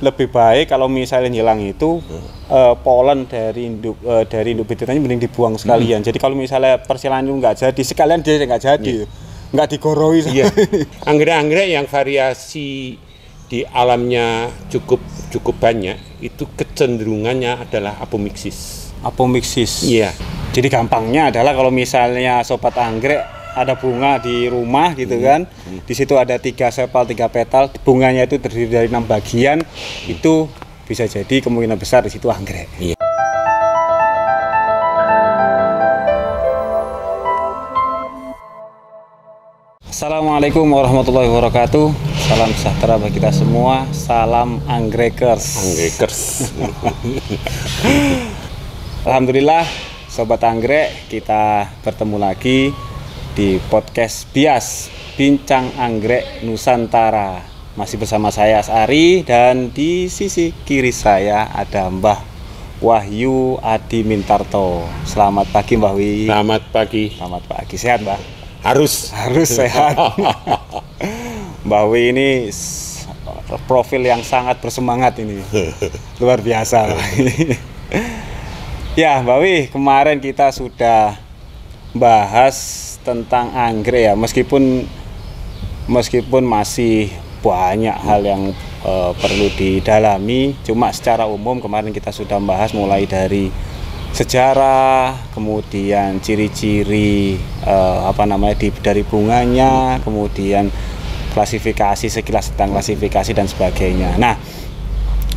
lebih baik kalau misalnya hilang itu polen dari induk betinanya mending dibuang sekalian. Jadi kalau misalnya persilangan itu nggak jadi, sekalian dia nggak jadi, nggak digoroi. Iya. Anggrek-anggrek yang variasi di alamnya cukup banyak, itu kecenderungannya adalah apomixis. Apomixis. Iya. Jadi gampangnya adalah kalau misalnya sobat anggrek ada bunga di rumah gitu kan, di situ ada 3 sepal 3 petal, bunganya itu terdiri dari 6 bagian, itu bisa jadi kemungkinan besar di situ anggrek. Iya. Assalamualaikum warahmatullahi wabarakatuh. Salam sejahtera bagi kita semua. Salam anggrekers. Alhamdulillah, sobat anggrek, kita bertemu lagi di podcast Bias Bincang Anggrek Nusantara. Masih bersama saya Asari, dan di sisi kiri saya ada Mbah Wahyu Adi Mintarto. Selamat pagi Mbah Wi. Selamat pagi. Selamat pagi. Sehat Mbah? Harus sehat. Mbah Wi ini profil yang sangat bersemangat ini. Luar biasa. Ya Mbah Wi, kemarin kita sudah bahas tentang anggrek ya, meskipun masih banyak hal yang perlu didalami, cuma secara umum kemarin kita sudah membahas mulai dari sejarah, kemudian ciri-ciri dari bunganya, kemudian klasifikasi, sekilas tentang klasifikasi dan sebagainya. Nah,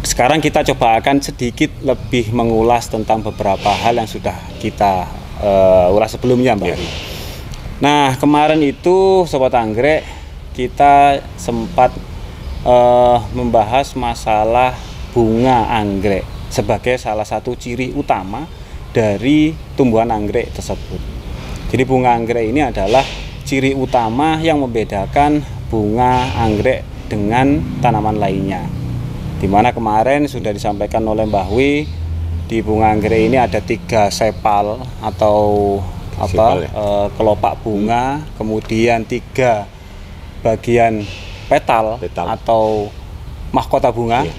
sekarang kita coba akan sedikit lebih mengulas tentang beberapa hal yang sudah kita ulas sebelumnya, Mbak. Ya. Nah, kemarin itu sobat anggrek kita sempat membahas masalah bunga anggrek sebagai salah satu ciri utama dari tumbuhan anggrek tersebut. Jadi bunga anggrek ini adalah ciri utama yang membedakan bunga anggrek dengan tanaman lainnya. Dimana kemarin sudah disampaikan oleh Mbah Wi, di bunga anggrek ini ada 3 sepal atau kelopak bunga, kemudian 3 bagian petal atau mahkota bunga. Iya.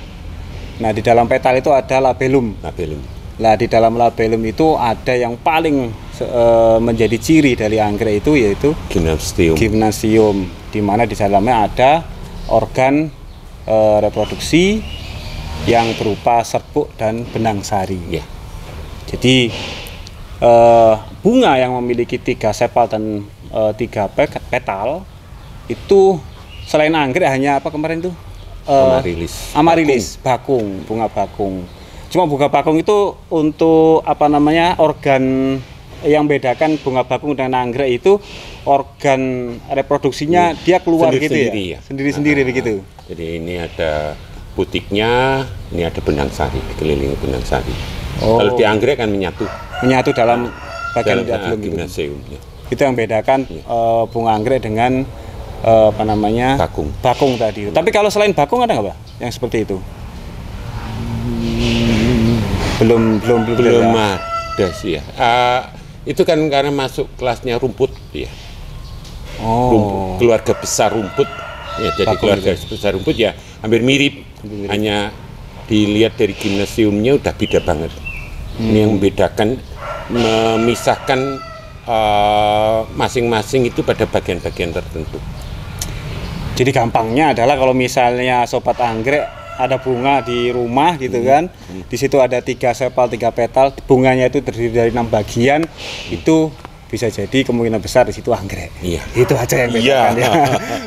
Nah, di dalam petal itu ada labellum. Nah, di dalam labellum itu ada yang paling menjadi ciri dari anggrek itu, yaitu gymnasium, di mana di dalamnya ada organ reproduksi yang berupa serbuk dan benang sari. Ya. Jadi bunga yang memiliki 3 sepal dan 3 petal itu selain anggrek hanya apa kemarin tuh? Amarilis, bakung, bunga bakung. Cuma bunga bakung itu untuk organ yang bedakan bunga bakung dengan anggrek itu organ reproduksinya dia keluar sendiri, gitu ya. Sendiri-sendiri begitu. Jadi ini ada butiknya, ini ada benang sari, dikelilingi benang sari. Kalau di anggrek kan menyatu dalam bagian gymnasium. Itu yang bedakan bunga anggrek dengan bakung tadi. Tapi kalau selain bakung ada nggak, Pak, yang seperti itu? Belum ada sih ya. Itu kan karena masuk kelasnya rumput ya. Rumput, keluarga besar rumput ya. Jadi bakung keluarga besar rumput ya hampir mirip. Hanya dilihat dari gimnasiumnya udah beda banget. Ini yang membedakan, memisahkan masing-masing itu pada bagian-bagian tertentu. Jadi gampangnya adalah kalau misalnya sobat anggrek ada bunga di rumah gitu kan, di situ ada 3 sepal 3 petal, bunganya itu terdiri dari 6 bagian, itu bisa jadi kemungkinan besar di situ anggrek. Iya. Itu aja yang bedakan ya.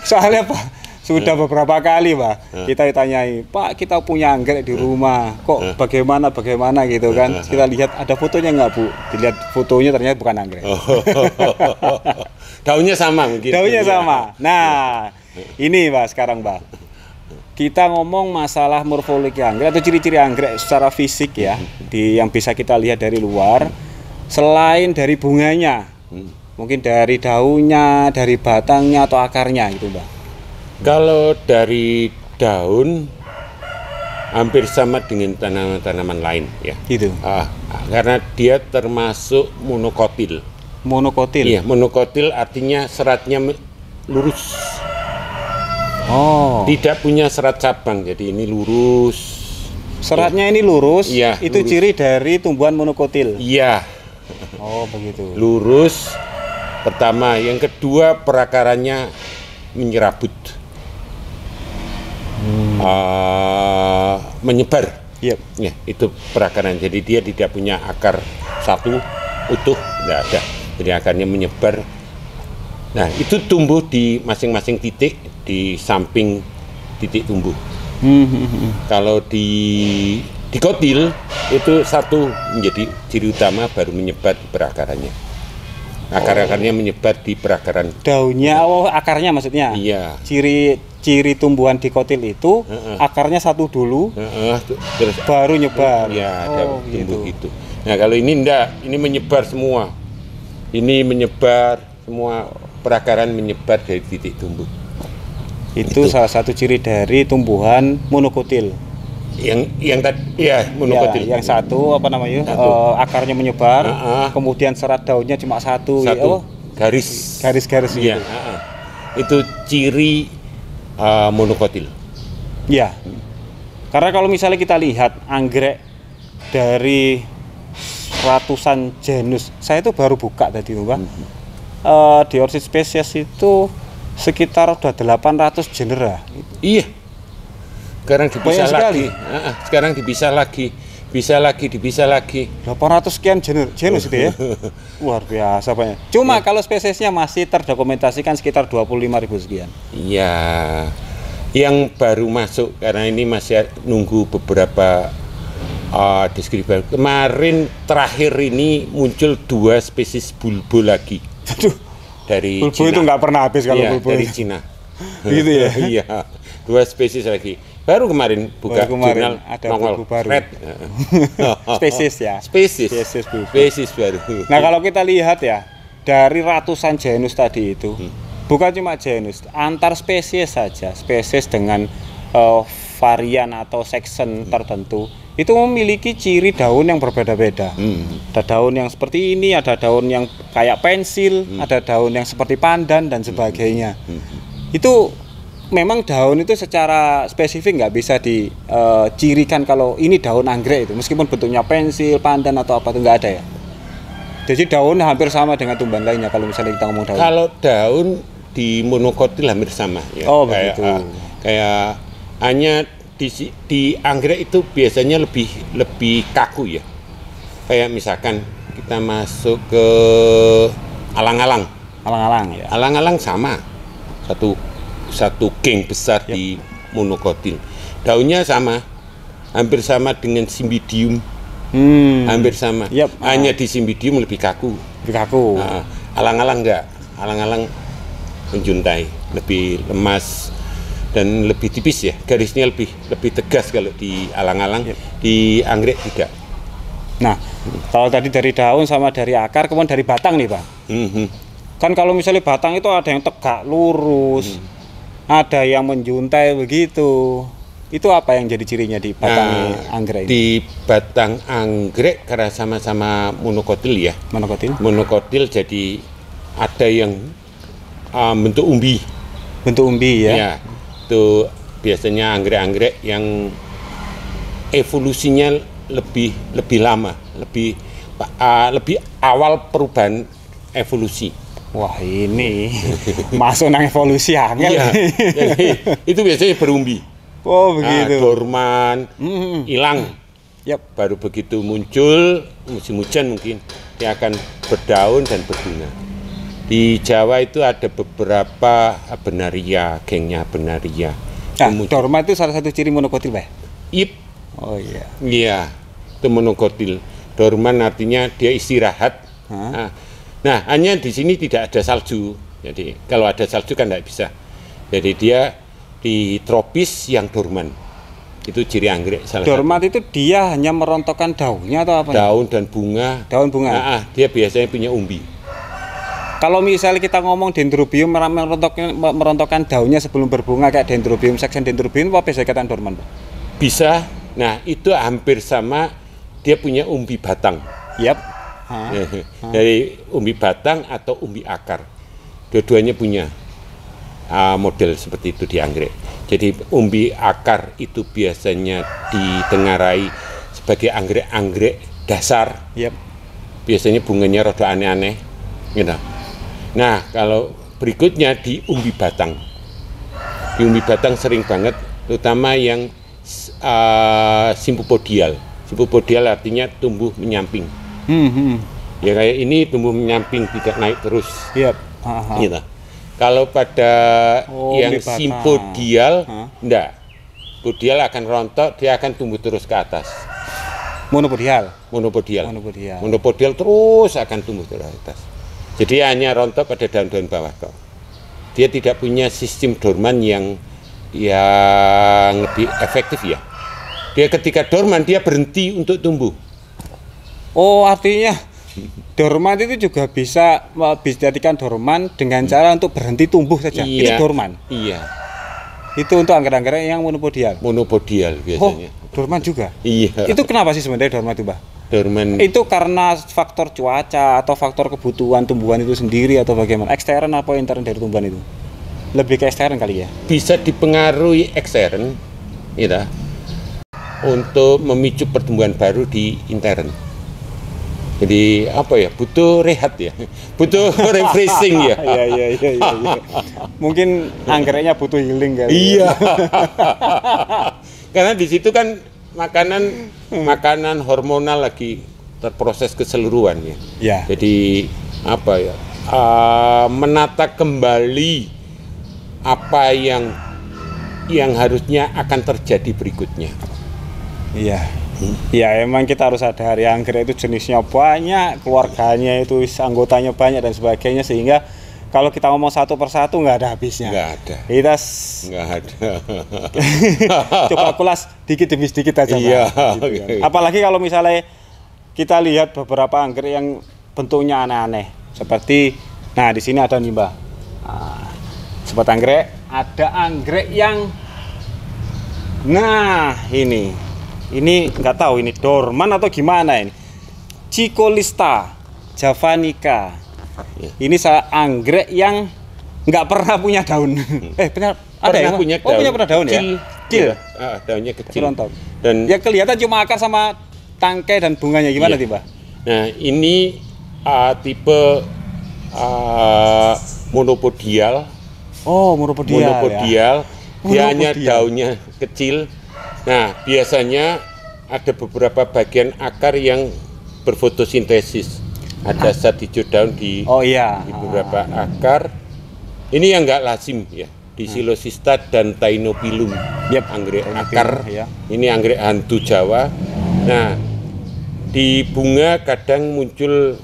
Soalnya Pak, sudah beberapa kali Pak kita ditanyai, Pak, kita punya anggrek di rumah, kok bagaimana gitu kan. Kita lihat ada fotonya nggak, Bu? Dilihat fotonya ternyata bukan anggrek. Daunnya sama mungkin. Daunnya sama. Nah, ini Pak, sekarang Pak, kita ngomong masalah morfologi anggrek atau ciri-ciri anggrek secara fisik ya, yang bisa kita lihat dari luar. Selain dari bunganya, mungkin dari daunnya, dari batangnya atau akarnya gitu, Mbak. Kalau dari daun hampir sama dengan tanaman-tanaman lain ya. Gitu. Karena dia termasuk monokotil. Monokotil. Iya, monokotil artinya seratnya lurus. Oh. Tidak punya serat cabang, jadi ini lurus. Seratnya ini lurus, Iya, itu lurus. ciri dari tumbuhan monokotil. Iya, Oh, begitu. lurus. Pertama, yang kedua perakarannya menyerabut, menyebar. Yep. Ya, itu perakaran. Jadi dia tidak punya akar satu utuh, tidak ada. Jadi akarnya menyebar. Nah, itu tumbuh di masing-masing titik di samping titik tumbuh. Kalau di kotil itu satu menjadi ciri utama, baru menyebar di perakarannya. Akar-akarnya menyebar di perakaran. Daunnya, akarnya maksudnya. Iya. Ciri tumbuhan dikotil itu akarnya satu dulu, Terus baru nyebar. ya, Oh, tumbuh gitu. gitu. Nah, kalau ini enggak, ini menyebar semua. Ini menyebar semua, perakaran menyebar dari titik tumbuh. Itu salah satu ciri dari tumbuhan monokotil. Yang tadi ya monokotil. Ya, yang satu apa namanya? Akarnya menyebar, kemudian serat daunnya cuma satu. Garis-garis Iya, gitu. itu ciri monokotil. Ya. Karena kalau misalnya kita lihat anggrek dari ratusan genus, saya itu baru buka tadi tuh, Pak. Di Orchid Species itu sekitar udah 800 genera. Iya. Sekarang dipisah Banyak sekali. lagi. Sekarang dipisah lagi. 800 sekian genus itu ya. Luar biasa banyak. Cuma kalau spesiesnya masih terdokumentasikan sekitar 25.000 sekian. Iya. Yang baru masuk karena ini masih nunggu beberapa deskripsi. Kemarin terakhir ini muncul 2 spesies bulbul lagi. Aduh. Dari Bulbul Cina. itu nggak pernah habis kalau Iya, bulbul. dari Cina. Gitu ya. Iya. 2 spesies lagi. Baru kemarin buka jurnal ada nongol bulbul baru. red. Spesies ya. Spesies bulbul. Spesies baru. Nah, kalau kita lihat ya, dari ratusan genus tadi itu, bukan cuma genus, antar spesies saja, spesies dengan varian atau section tertentu, itu memiliki ciri daun yang berbeda-beda. Ada daun yang seperti ini, ada daun yang kayak pensil, ada daun yang seperti pandan dan sebagainya. Itu memang daun itu secara spesifik nggak bisa dicirikan kalau ini daun anggrek itu, meskipun bentuknya pensil, pandan atau apa itu nggak ada ya. Jadi daun hampir sama dengan tumbuhan lainnya kalau misalnya kita ngomong daun. Kalau daun di monokotil hampir sama ya. Oh, begitu. Kayak hanya di anggrek itu biasanya lebih kaku ya. Kayak misalkan kita masuk ke alang-alang. Alang-alang ya. Alang-alang sama. Satu geng besar di monokotil. Daunnya sama. Hampir sama dengan Cymbidium. Hampir sama. Hanya di Cymbidium lebih kaku. Lebih kaku. Alang-alang enggak. Alang-alang menjuntai, lebih lemas dan lebih tipis ya. Garisnya lebih tegas kalau di alang-alang. Di anggrek tidak. Nah, kalau tadi dari daun sama dari akar, kemudian dari batang nih, Pak. Kan kalau misalnya batang itu ada yang tegak lurus, ada yang menjuntai begitu. Itu apa yang jadi cirinya di batang anggrek ini? Di batang anggrek karena sama-sama monokotil ya. Monokotil jadi ada yang bentuk umbi. Bentuk umbi ya. Ya. Itu biasanya anggrek-anggrek yang evolusinya lebih lama, lebih awal perubahan evolusi. Wah, ini masuk nang evolusi angel. Iya. Jadi itu biasanya berumbi. Oh, begitu. Dorman, hilang. Baru begitu muncul musim hujan mungkin dia akan berdaun dan berbunga. Di Jawa itu ada beberapa benaria, gengnya benaria. Dorman itu salah satu ciri monokotil, Pak? Yep. Oh iya. Iya, itu monokotil. Dorman artinya dia istirahat. Nah, hanya di sini tidak ada salju. Jadi kalau ada salju kan tidak bisa. Jadi dia di tropis yang dorman. Itu ciri anggrek salah dorman satu. Itu dia hanya merontokkan daunnya atau apa? Daun dan bunga. Daun bunga. Dia biasanya punya umbi. Kalau misalnya kita ngomong dendrobium merontokkan daunnya sebelum berbunga kayak dendrobium, section dendrobium, apa bisa dikatakan dorman, Pak? Bisa. Nah, itu hampir sama, dia punya umbi batang. Dari umbi batang atau umbi akar. Dua-duanya punya. model seperti itu di anggrek. Jadi umbi akar itu biasanya ditengarai sebagai anggrek-anggrek dasar. Yep. Biasanya bunganya rada aneh-aneh, gitu. Nah, kalau berikutnya di umbi batang. Di umbi batang sering banget, terutama yang simpopodial. Simpopodial artinya tumbuh menyamping. Ya kayak ini tumbuh menyamping, tidak naik terus. Yep. Gitu. Kalau pada yang simpodial, enggak. Podial akan rontok, dia akan tumbuh terus ke atas. Monopodial. Monopodial terus akan tumbuh terus ke atas. Jadi hanya rontok pada daun-daun bawah kok. Dia tidak punya sistem dorman yang lebih efektif ya. Dia ketika dorman dia berhenti untuk tumbuh. Oh, artinya dorman itu juga bisa dijadikan dorman dengan cara untuk berhenti tumbuh saja. Iya, itu dorman. Iya. Itu untuk anggrek-anggrek yang monopodial. Monopodial biasanya. Oh, dorman juga. Iya. Itu kenapa sih sebenarnya dorman itu, Mbah? Dorman. Itu karena faktor cuaca atau faktor kebutuhan tumbuhan itu sendiri atau bagaimana? Ekstern atau intern dari tumbuhan itu? Lebih ke ekstern kali ya? Bisa dipengaruhi ekstern, gitu, untuk memicu pertumbuhan baru di intern. Jadi apa ya, butuh rehat ya, butuh refreshing ya. Iya. Mungkin anggreknya butuh healing kali. Iya. Karena di situ kan makanan hormonal lagi terproses keseluruhan ya. Ya. Jadi apa ya, menata kembali apa yang harusnya akan terjadi berikutnya. Iya. Ya emang kita harus sadari anggrek itu jenisnya banyak, keluarganya itu anggotanya banyak dan sebagainya, sehingga kalau kita ngomong satu persatu nggak ada habisnya. Nggak ada. Nggak ada. Coba kulas dikit demi sedikit aja. Iya. Gitu kan. Apalagi kalau misalnya kita lihat beberapa anggrek yang bentuknya aneh-aneh, seperti, nah di sini ada nih Mbah. Sobat anggrek, ada anggrek yang, nah ini nggak tahu ini dorman atau gimana ini. Cicolista javanica. Ini anggrek yang nggak pernah punya daun. Benar ada ya? Punya daun. Punya pernah daun kecil, ya? Kecil. Daunnya kecil. Dan ya kelihatan cuma akar sama tangkai dan bunganya gimana tiba? Nah ini tipe monopodial. Oh, monopodial. Ya? Dia hanya daunnya kecil. Nah, biasanya ada beberapa bagian akar yang berfotosintesis. Ada zat hijau daun di beberapa akar. Ini yang enggak lazim ya, di Xylosista dan Tainopilum. Anggrek akar. Ini anggrek hantu Jawa. Nah, di bunga kadang muncul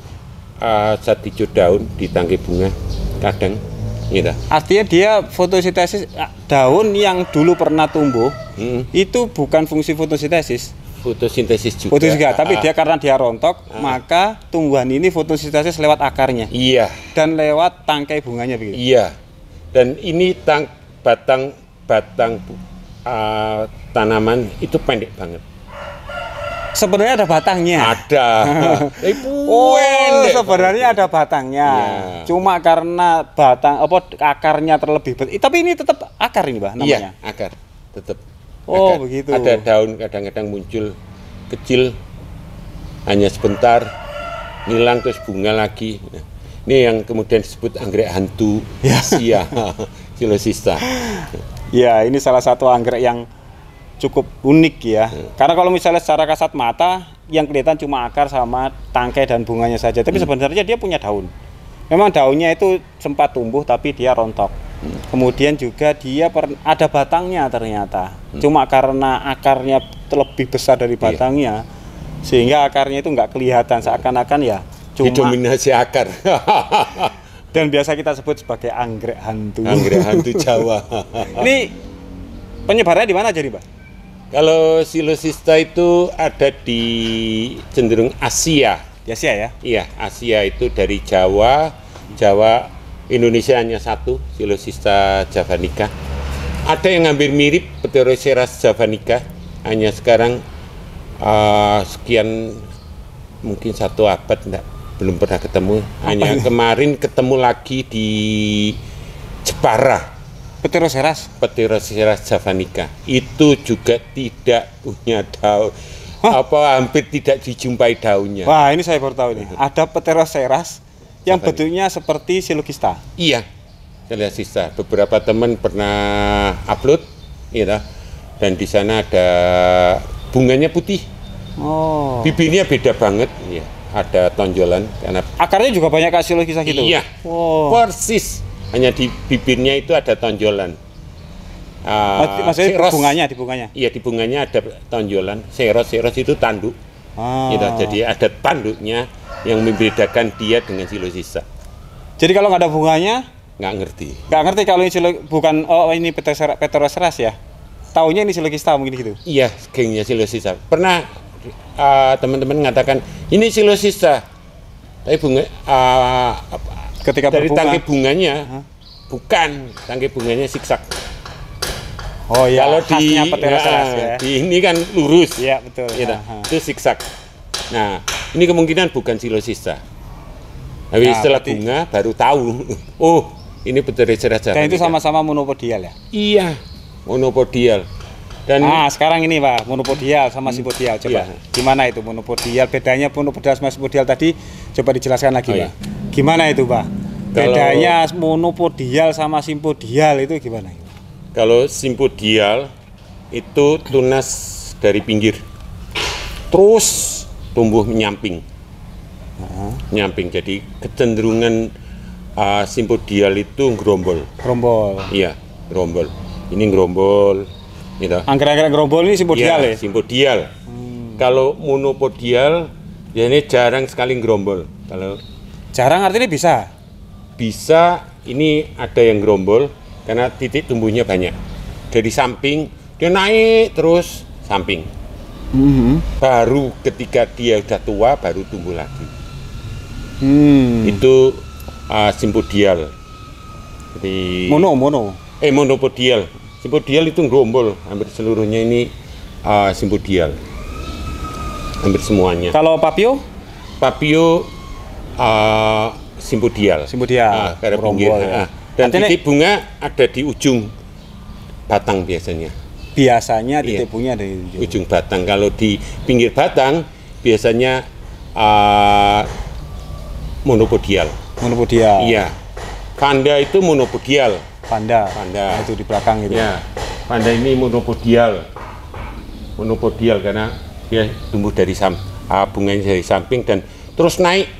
zat hijau daun di tangkai bunga, kadang. Gitu. Artinya dia fotosintesis daun yang dulu pernah tumbuh, itu bukan fungsi fotosintesis. Fotosintesis juga. Tapi dia karena dia rontok, maka tumbuhan ini fotosintesis lewat akarnya. Iya. Dan lewat tangkai bunganya begitu. Iya. Dan ini batang tanaman itu pendek banget. Sebenarnya ada batangnya. Ada. Sebenarnya ada batangnya. Ya. Cuma karena akarnya terlebih besar. Tapi ini tetap akar ini, Mbah, namanya. Iya, akar. Tetap. Oh, akar. begitu. Ada daun kadang-kadang muncul kecil hanya sebentar, hilang terus bunga lagi. Ini yang kemudian disebut anggrek hantu Asia, Xylosista. Ya, ini salah satu anggrek yang cukup unik ya. Karena kalau misalnya secara kasat mata yang kelihatan cuma akar sama tangkai dan bunganya saja, tapi sebenarnya dia punya daun. Memang daunnya itu sempat tumbuh tapi dia rontok. Kemudian juga dia ada batangnya ternyata. Cuma karena akarnya lebih besar dari batangnya, sehingga akarnya itu nggak kelihatan, seakan-akan ya cuma didominasi akar. Dan biasa kita sebut sebagai anggrek hantu. Anggrek hantu Jawa. Ini penyebarannya di mana jadi, Pak? Kalau Xylosista itu ada di cenderung Asia. Di Asia ya? Iya, Asia itu dari Jawa, Indonesia hanya satu, Xylosista javanica. Ada yang hampir mirip Pteroceras javanica, hanya sekarang sekian mungkin 1 abad belum pernah ketemu. Hanya kemarin ketemu lagi di Jepara. Pteroseras. Pteroseras javanica itu juga tidak punya daun. Hampir tidak dijumpai daunnya. Wah, ini saya baru tahu nih. Ada Pteroseras yang bentuknya seperti Silogista. Iya, Silogista. Beberapa teman pernah upload, gitu. Dan di sana ada bunganya putih. Oh. Bibirnya beda banget, ya. Ada tonjolan karena akarnya juga banyak kayak Silogista gitu. Iya. Oh. Persis. Hanya di bibirnya itu ada tonjolan. Maksudnya di bunganya? Iya, di bunganya ada tonjolan. Seros itu tanduk. Gitu. Jadi ada tanduknya yang membedakan dia dengan Silogista. Jadi kalau nggak ada bunganya? Nggak ngerti. Nggak ngerti kalau ini bukan, ini Pteroseras ya? Taunya ini Silogista mungkin gitu? Iya, gengnya Silogista. Pernah teman-teman mengatakan, ini Silogista. Tapi bunga, ketika dari berbunga, tangkai bunganya, bukan. Tangkai bunganya siksak. Oh iya, kalau di ini kan lurus. Iya, betul. Gitu. Itu siksak. Nah, ini kemungkinan bukan Silogista. Tapi setelah bunga baru tahu. Oh, ini Pteroseras javanica. Dan itu sama-sama monopodial ya? Iya, monopodial. Dan sekarang ini Pak, monopodial sama simpodial. Coba, gimana itu monopodial? Bedanya monopodial sama simpodial tadi, coba dijelaskan lagi Pak. Gimana itu Pak? Bedanya monopodial sama simpodial itu gimana? Kalau simpodial itu tunas dari pinggir, terus tumbuh menyamping, nyamping. Jadi kecenderungan simpodial itu gerombol. Gerombol. Iya, gerombol. Ini gerombol. Gitu. Anggrek-anggrek gerombol ini simpodial ya? Simpodial. Kalau monopodial, ini jarang sekali gerombol. Kalau jarang artinya bisa? Bisa. Ini ada yang gerombol. Karena titik tumbuhnya banyak. Dari samping, dia naik terus samping. Baru ketika dia udah tua, baru tumbuh lagi. Itu simpodial. Jadi monopodial. Simpodial itu gerombol. Hampir seluruhnya ini simpodial. Hampir semuanya. Kalau papio? Papio simpodial. Karena pinggir. Dan titik bunga ada di ujung batang biasanya. Biasanya titik bunga ada di ujung batang. Kalau di pinggir batang biasanya monopodial. Monopodial. Iya. Panda itu monopodial. Panda. Nah, itu di belakang itu. Ya. Panda ini monopodial. Monopodial karena dia tumbuh dari bunganya dari samping dan terus naik.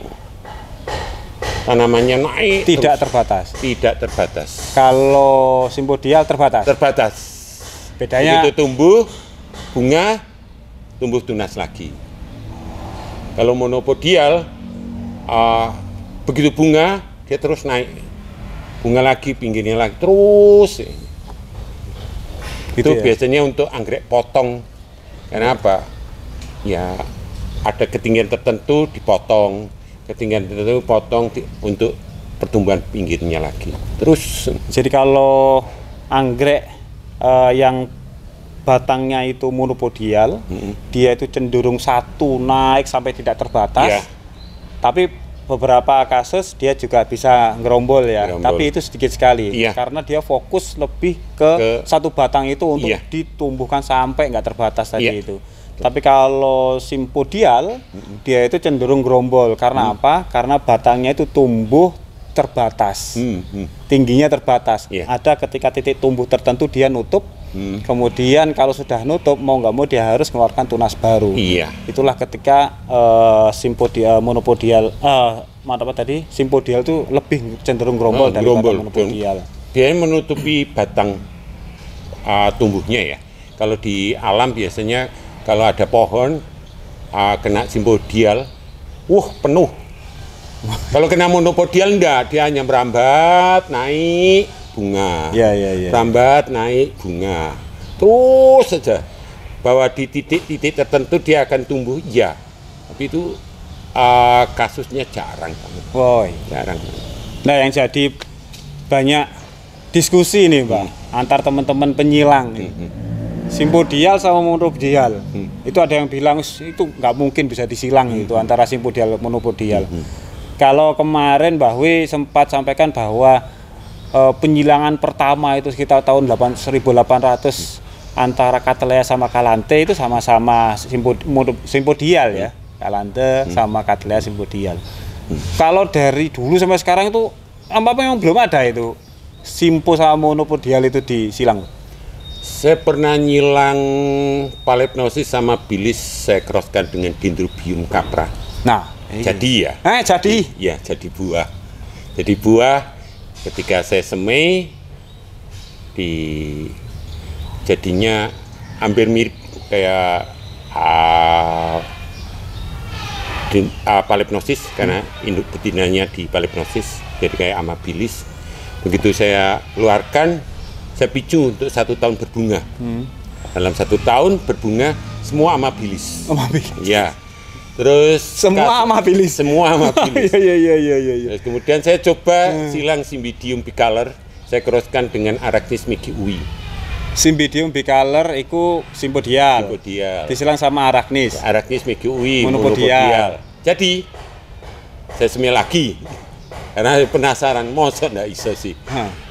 Tanamannya naik tidak terus. Terbatas. Tidak terbatas. Kalau simpodial terbatas. Terbatas. Bedanya begitu tumbuh bunga, tumbuh tunas lagi. Kalau monopodial, begitu bunga dia terus naik, bunga lagi, pinggirnya lagi, terus. Itu ya? Biasanya untuk anggrek potong. Karena apa? Ya ada ketinggian tertentu dipotong. Ketinggian tertentu potong untuk pertumbuhan pinggirnya lagi. Terus. Jadi kalau anggrek yang batangnya itu monopodial, dia itu cenderung satu naik sampai tidak terbatas. Tapi beberapa kasus dia juga bisa ngerombol ya. Tapi itu sedikit sekali. Karena dia fokus lebih ke satu batang itu untuk ditumbuhkan sampai nggak terbatas tadi itu. Tapi kalau simpodial, dia itu cenderung gerombol. Karena apa? Karena batangnya itu tumbuh terbatas, tingginya terbatas. Ada ketika titik tumbuh tertentu dia nutup, kemudian kalau sudah nutup, mau nggak mau dia harus mengeluarkan tunas baru. Itulah ketika monopodial, simpodial itu lebih cenderung gerombol daripada monopodial. Dia menutupi batang tumbuhnya ya. Kalau di alam biasanya kalau ada pohon kena simpodial, penuh. Kalau kena monopodial enggak, dia hanya merambat naik bunga. Merambat naik bunga. Terus saja. Bahwa di titik-titik tertentu dia akan tumbuh, tapi itu kasusnya jarang banget. Jarang. Nah, yang jadi banyak diskusi nih, Pak, antar teman-teman penyilang nih. Simpodial sama monopodial. Itu ada yang bilang itu nggak mungkin bisa disilang itu antara simpodial dan monopodial. Kalau kemarin Mbah Wi sempat sampaikan bahwa penyilangan pertama itu sekitar tahun 1800 antara Cattleya sama Calanthe itu sama-sama simpodial ya. Calanthe sama Cattleya simpodial. Kalau dari dulu sampai sekarang itu apa yang belum ada itu simpo sama monopodial itu di silang? Saya pernah nyilang Phalaenopsis sama Bilis, saya crosskan dengan Dendrobium capra. Nah, jadi ya. Jadi. Ya, jadi buah. Jadi buah ketika saya semai jadinya hampir mirip kayak Phalaenopsis karena induk betinanya di Phalaenopsis, jadi kayak Amabilis. Begitu saya keluarkan, saya picu untuk 1 tahun berbunga. Dalam 1 tahun berbunga semua Amabilis. Ya. Terus semua Amabilis. Semua Amabilis. Iya. Kemudian saya coba silang Cymbidium bicolor, saya crosskan dengan Arachnis mcui. Cymbidium bicolor itu simpodial. Disilang sama Arachnis mcui monopodial. Jadi saya semai lagi karena penasaran, mosok nggak iso sih.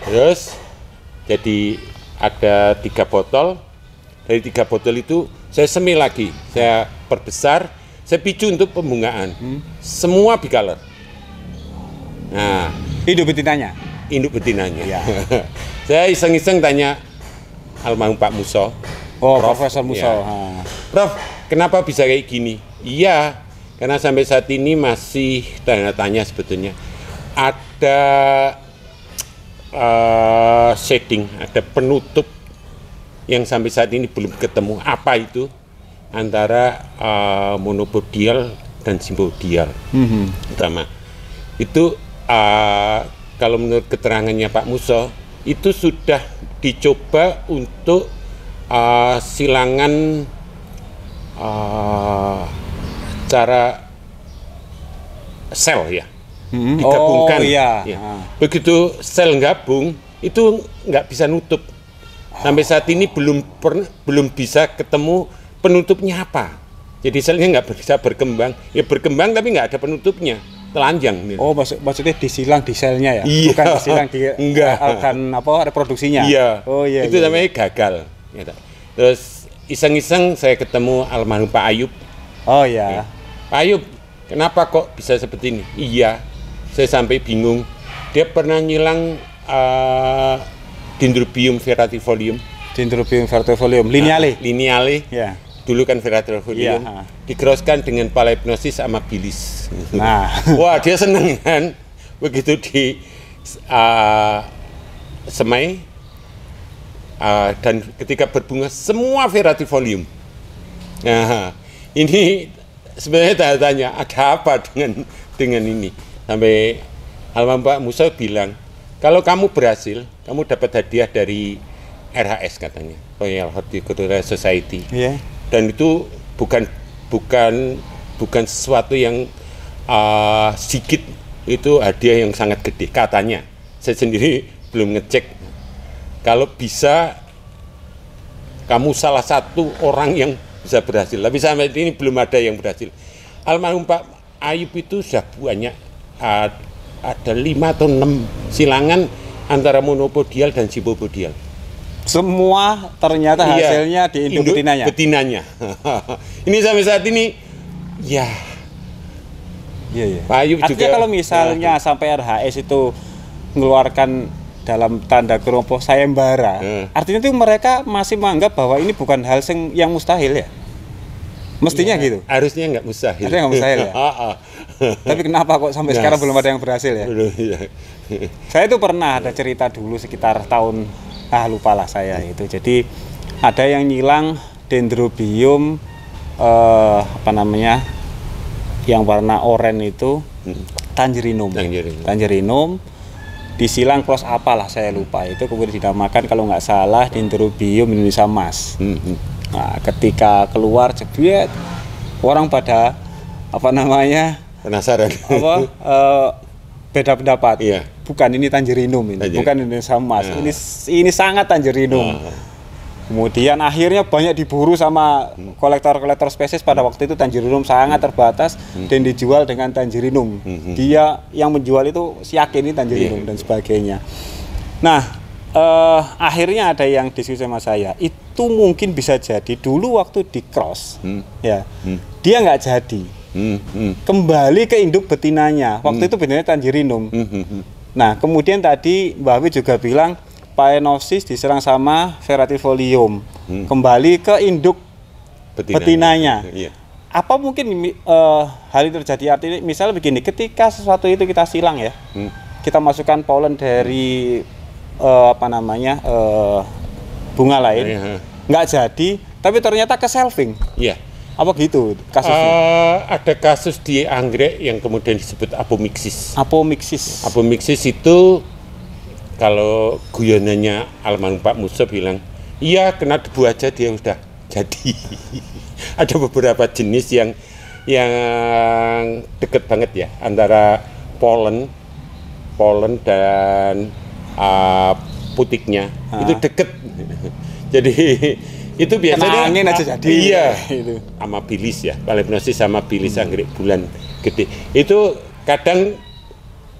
Terus jadi ada 3 botol. Dari 3 botol itu saya semai lagi, saya perbesar, saya picu untuk pembungaan. Semua bicolor. Nah, induk betinanya. Ya. Saya iseng-iseng tanya almarhum Pak Muso. Oh, Profesor Muso. Ya. Prof, kenapa bisa kayak gini? Iya, karena sampai saat ini masih tanda tanya sebetulnya. Ada shading, ada penutup yang sampai saat ini belum ketemu. Apa itu? Antara monopodial dan simpodial. Pertama, itu kalau menurut keterangannya Pak Muso, itu sudah dicoba untuk silangan cara sel ya, digabungkan. Ya. Begitu sel gabung, itu nggak bisa nutup. Sampai saat ini belum bisa ketemu penutupnya apa. Jadi selnya nggak bisa berkembang. Ya berkembang tapi nggak ada penutupnya, telanjang. Oh, maksudnya disilang di selnya ya? Iya. Bukan disilang di organ reproduksinya? Iya. Oh iya. Itu namanya gagal. Terus iseng-iseng saya ketemu almarhum Pak Ayub. Oh iya. Pak Ayub, kenapa kok bisa seperti ini? Iya, saya sampai bingung. Dia pernah nyilang Dendrobium verticillium. Lineale. Ya. Dulu kan verticillium. Ya. Dicrosskan dengan Phalaenopsis sama Bilis. Nah. Wah, dia seneng kan. Begitu di semai dan ketika berbunga semua verticillium. Nah, ini sebenarnya tanya ada apa dengan ini? Sampai almarhum Pak Musa bilang, kalau kamu berhasil, kamu dapat hadiah dari RHS katanya, Royal Horticultural Society. Yeah. Dan itu bukan sesuatu yang sedikit, itu hadiah yang sangat gede katanya. Saya sendiri belum ngecek. Kalau bisa, kamu salah satu orang yang bisa berhasil. Tapi sampai ini belum ada yang berhasil. Almarhum Pak Ayub itu sudah banyak, ada 5 atau 6 silangan antara monopodial dan simpodial. Semua ternyata hasilnya di induk betinanya. Ini sampai saat ini, ya. Iya. Pak Ayub artinya juga, kalau misalnya sampai RHS itu mengeluarkan dalam tanda kelompok sayembara, artinya itu mereka masih menganggap bahwa ini bukan hal yang mustahil ya? Mestinya gitu. Harusnya nggak mustahil. Harusnya nggak mustahil ya. Tapi kenapa kok sampai sekarang belum ada yang berhasil ya? Saya itu pernah ada cerita dulu sekitar tahun lupa lah saya itu. Jadi ada yang nyilang Dendrobium yang warna oranye itu Tangerinum. Disilang cross apalah saya lupa, itu kemudian dinamakan kalau nggak salah Dendrobium Indonesia Mas. Nah, ketika keluar jebret, orang pada penasaran, beda pendapat. Iya. Bukan ini Tangerinum ini, bukan Indonesia Mas. Ini sangat Tangerinum. Kemudian akhirnya banyak diburu sama kolektor-kolektor spesies pada waktu itu. Tangerinum sangat terbatas dan dijual dengan Tangerinum. Dia yang menjual itu yakin ini Tangerinum dan sebagainya. Nah, akhirnya ada yang diskusi sama saya, itu mungkin bisa jadi dulu waktu di cross, ya, dia nggak jadi, kembali ke induk betinanya. Waktu itu betinanya Tangerinium. Nah, kemudian tadi Mbak Wi juga bilang Phalaenopsis diserang sama Verratifolium, kembali ke induk betinanya. Iya. Apa mungkin hal ini terjadi, artinya misalnya begini, ketika sesuatu itu kita silang ya, kita masukkan polen dari bunga lain, nggak jadi, tapi ternyata ke selfing. Iya. Apa gitu kasusnya? Ada kasus di anggrek yang kemudian disebut apomixis. Apomixis. Apomixis itu kalau guyonannya almarhum Pak Musa bilang, iya kena debu aja dia udah jadi. Ada beberapa jenis yang deket banget ya antara polen dan putiknya itu deket. Jadi itu biasanya kena angin aja jadi. Iya. Itu. Sama bilis ya, Phalaenopsis sama bilis anggrek bulan gede. Itu kadang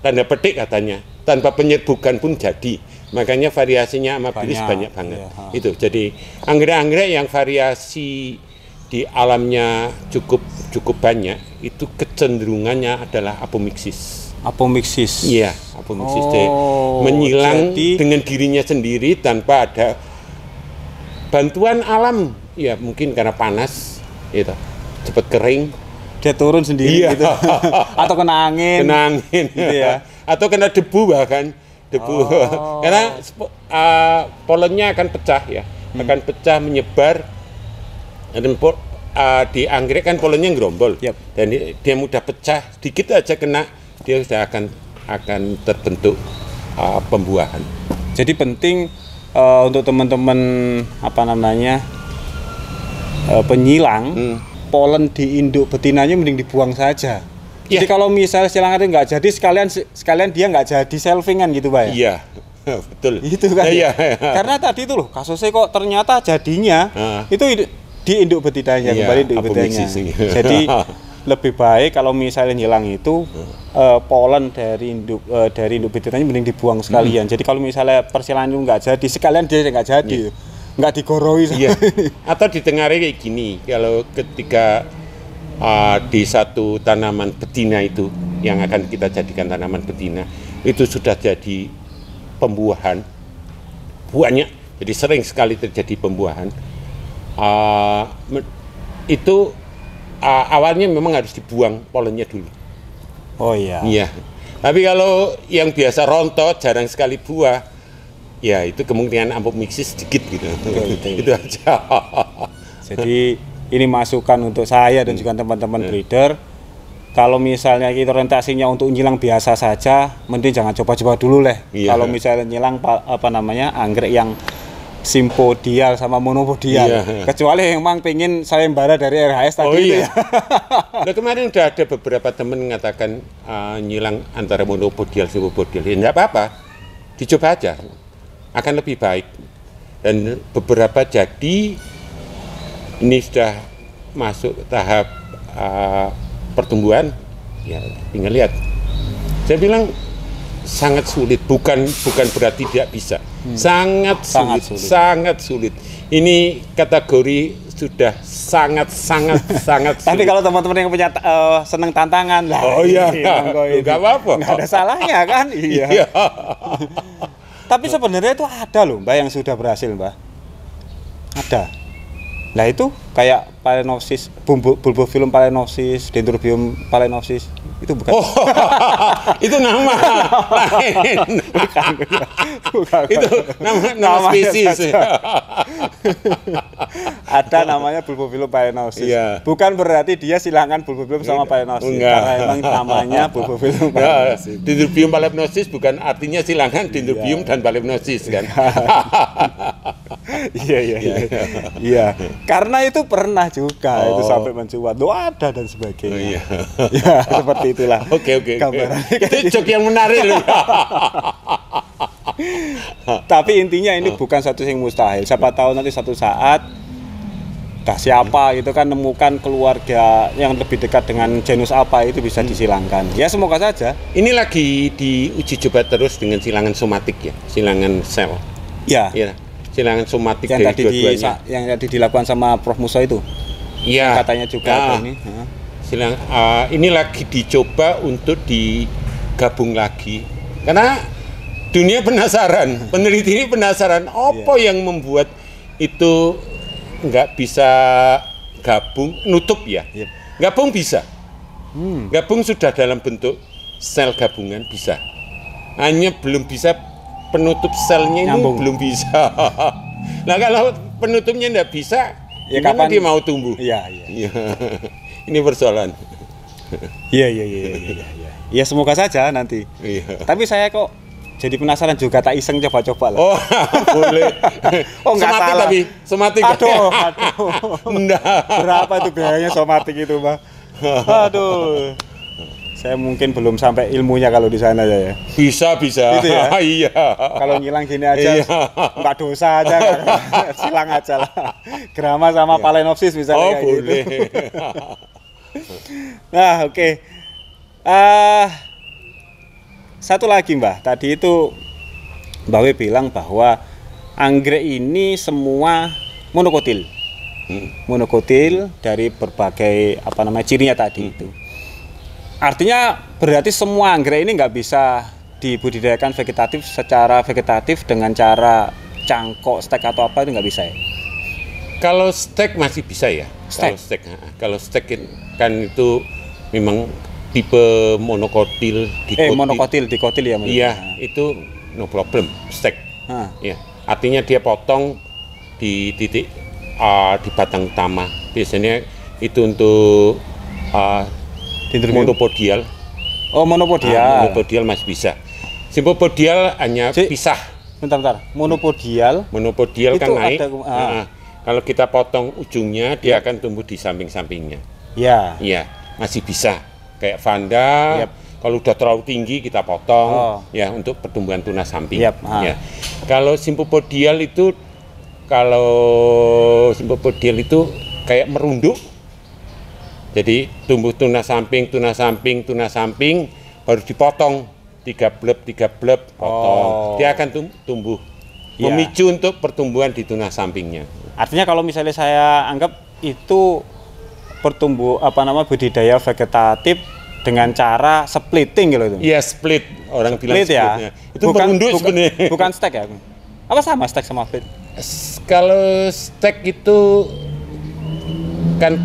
tanda petik katanya tanpa penyerbukan pun jadi. Makanya variasinya sama bilis banyak banget. Iya. Itu jadi anggrek-anggrek yang variasi di alamnya cukup banyak itu kecenderungannya adalah apomixis. Apomixis. Iya, apomixis menyilang dengan dirinya sendiri tanpa ada bantuan alam. Ya mungkin karena panas, itu cepat kering. Dia turun sendiri gitu. Atau kena angin. Kena angin. Gitu ya. Atau kena debu bahkan. Debu. Karena polennya akan pecah ya. Akan pecah menyebar. Dan di anggrek kan polennya gerombol. Yep. Dan dia mudah pecah. Dikit aja kena, dia sudah akan terbentuk pembuahan. Jadi penting untuk teman-teman penyilang, polen di induk betinanya mending dibuang saja. Ya. Jadi kalau misalnya silangan itu nggak jadi, sekalian dia nggak jadi selfingan gitu Pak ya? Iya, betul. Itu kan. Iya. Karena tadi itu loh kasusnya kok ternyata jadinya itu di induk betinanya, kembali induk betinanya. Jadi lebih baik kalau misalnya hilang itu polen dari induk betinanya mending dibuang sekalian. Jadi kalau misalnya persilangan itu nggak jadi, sekalian dia nggak jadi, nggak digoroi. Iya. Atau ditengarai kayak gini, kalau ketika di satu tanaman betina itu yang akan kita jadikan tanaman betina itu sudah jadi pembuahan banyak, jadi sering sekali terjadi pembuahan. Itu awalnya memang harus dibuang polennya dulu. Oh iya. Iya. Tapi kalau yang biasa rontok jarang sekali buah, ya itu kemungkinan apomixis sedikit gitu. Itu aja. Jadi ini masukan untuk saya dan juga teman-teman breeder. Kalau misalnya kita orientasinya untuk nyilang biasa saja, mending jangan coba-coba dulu lah. Iya. Kalau misalnya nyilang anggrek yang simpodial sama monopodial. Iya. Kecuali memang pengen sayembara dari RHS tadi. Oh iya. Ya. Nah, kemarin udah ada beberapa teman mengatakan nyilang antara monopodial simpodial. Ya enggak apa-apa. Dicoba aja. Akan lebih baik. Dan beberapa jadi ini sudah masuk tahap pertumbuhan, ya tinggal lihat. Saya bilang sangat sulit, bukan berarti tidak bisa. Sangat sulit. Ini kategori sudah sangat sulit. Tapi kalau teman-teman yang punya seneng tantangan lah. Oh iya, nggak apa-apa. Nggak ada salahnya kan? Iya. Tapi sebenarnya itu ada loh Mbak yang sudah berhasil Mbak. Ada. Nah itu kayak Phalaenopsis, Bulbophyllum Phalaenopsis, Dendrobium Phalaenopsis, itu bukan? Oh, itu nama lain. Bukan. Itu nama spesies. Ada namanya Bulbophyllum Phalaenopsis. Iya. Bukan berarti dia silangan Bulbophyllum sama Phalaenopsis. Karena memang namanya Bulbophyllum Phalaenopsis. Dendrobium Phalaenopsis bukan artinya silangan Dendrobium dan Phalaenopsis kan. Iya. Karena itu pernah juga itu sampai mencuat. Ada dan sebagainya. Oh, iya. Ya, seperti itulah. Oke. Itu joke yang menarik loh. Tapi intinya ini bukan satu yang mustahil. Siapa tahu nanti satu saat entah siapa itu kan nemukan keluarga yang lebih dekat dengan genus apa itu bisa disilangkan. Ya semoga saja. Ini lagi diuji coba terus dengan silangan somatik ya, silangan sel. Ya. Ya, silangan somatik Yang dari tadi dua-duanya. yang tadi dilakukan sama Prof Musa itu. Iya. Katanya juga ada ini. Ini lagi dicoba untuk digabung lagi. Karena dunia penasaran, peneliti ini penasaran apa yang membuat itu nggak bisa gabung, nutup ya. Gabung bisa. Gabung sudah dalam bentuk sel gabungan bisa. Hanya belum bisa penutup selnya ini belum bisa. Nah kalau penutupnya nggak bisa, ya kapan kapan dia mau tumbuh? Iya. Ini persoalan. Iya. Ya semoga saja nanti. Iya. Tapi saya kok jadi penasaran juga, tak iseng coba-coba lah. Oh, boleh. Oh, nggak somatik salah. tapi somatik. Aduh. Enggak. Berapa tuh biayanya somatik itu, Pak? Aduh. Saya mungkin belum sampai ilmunya kalau di sana ya. Bisa. Gitu ya? Iya. Kalau ngilang gini aja, Iya. nggak dosa aja, silang aja lah. Grama sama Phalaenopsis misalnya. Oh, kayak boleh. Gitu. Nah, oke. Satu lagi Mbah, tadi itu Mbak W bilang bahwa anggrek ini semua monokotil. Monokotil dari berbagai cirinya tadi itu. Artinya berarti semua anggrek ini nggak bisa dibudidayakan secara vegetatif dengan cara cangkok, stek atau apa itu nggak bisa ya? Kalau stek masih bisa ya. Kalau stek kan itu memang tipe monokotil, dikotil ya. Iya, itu no problem, stek. Ya, artinya dia potong di titik di batang utama. Biasanya itu untuk monopodial. Oh, monopodial. Monopodial masih bisa. Simpopodial hanya pisah. Bentar. Monopodial kan naik. Kalau kita potong ujungnya, dia akan tumbuh di samping-sampingnya. Iya, masih bisa. Kayak vanda, kalau udah terlalu tinggi kita potong, ya untuk pertumbuhan tunas samping. Ya. Kalau simpopodial itu kayak merunduk. Jadi tumbuh tunas samping, baru dipotong 3 bleb potong. Dia akan tumbuh. Memicu untuk pertumbuhan di tunas sampingnya. Artinya kalau misalnya saya anggap itu budidaya vegetatif dengan cara splitting gitu itu. Iya, split. Orang bilang split ya. Itu merunduk sebenarnya. Bukan stek ya. Apa sama stek sama split? Kalau stek itu kan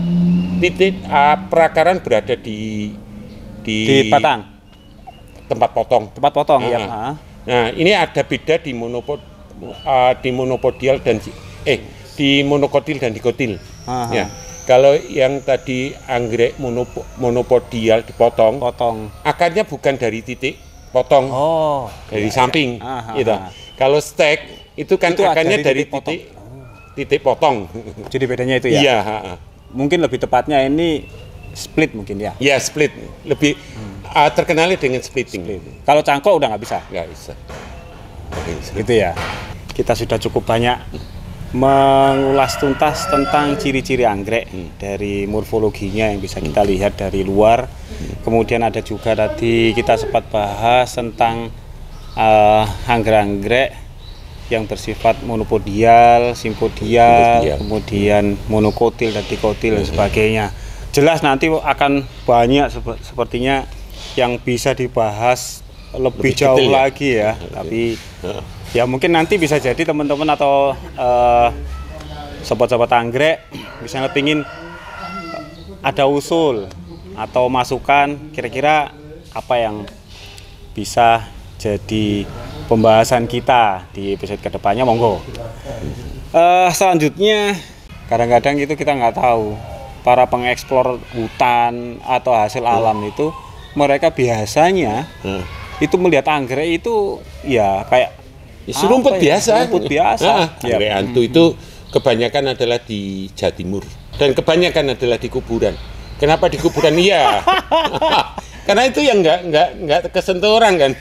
titik perakaran berada di batang. Tempat potong. Ya. Nah, ini ada beda di monopodial dan di monokotil dan dikotil. Ya. Kalau yang tadi anggrek monopodial dipotong, akarnya bukan dari titik potong, dari samping. Gitu. Kalau stek itu kan akarnya dari titik potong. Jadi bedanya itu ya? Iya. Mungkin lebih tepatnya ini split mungkin ya? Iya, split. Lebih terkenal dengan splitting. Kalau cangkok udah nggak bisa? Nggak bisa. Gitu ya. Kita sudah cukup banyak mengulas tuntas tentang ciri-ciri anggrek dari morfologinya yang bisa kita lihat dari luar. Kemudian ada juga tadi kita sempat bahas tentang anggrek-anggrek yang bersifat monopodial, simpodial, kemudian monokotil dan dikotil dan sebagainya. Jelas nanti akan banyak sepertinya yang bisa dibahas lebih jauh lagi ya. Tapi ya mungkin nanti bisa jadi teman-teman atau sobat-sobat anggrek misalnya pingin ada usul atau masukan kira-kira apa yang bisa jadi pembahasan kita di episode kedepannya, monggo. Selanjutnya kadang-kadang itu kita nggak tahu para pengeksplor hutan atau hasil alam itu mereka biasanya itu melihat anggrek itu ya kayak rumput biasa. Anggrek hantu itu kebanyakan adalah di Jawa Timur dan kebanyakan adalah di kuburan. Kenapa di kuburan? Iya. Karena itu yang nggak kesentuh orang kan.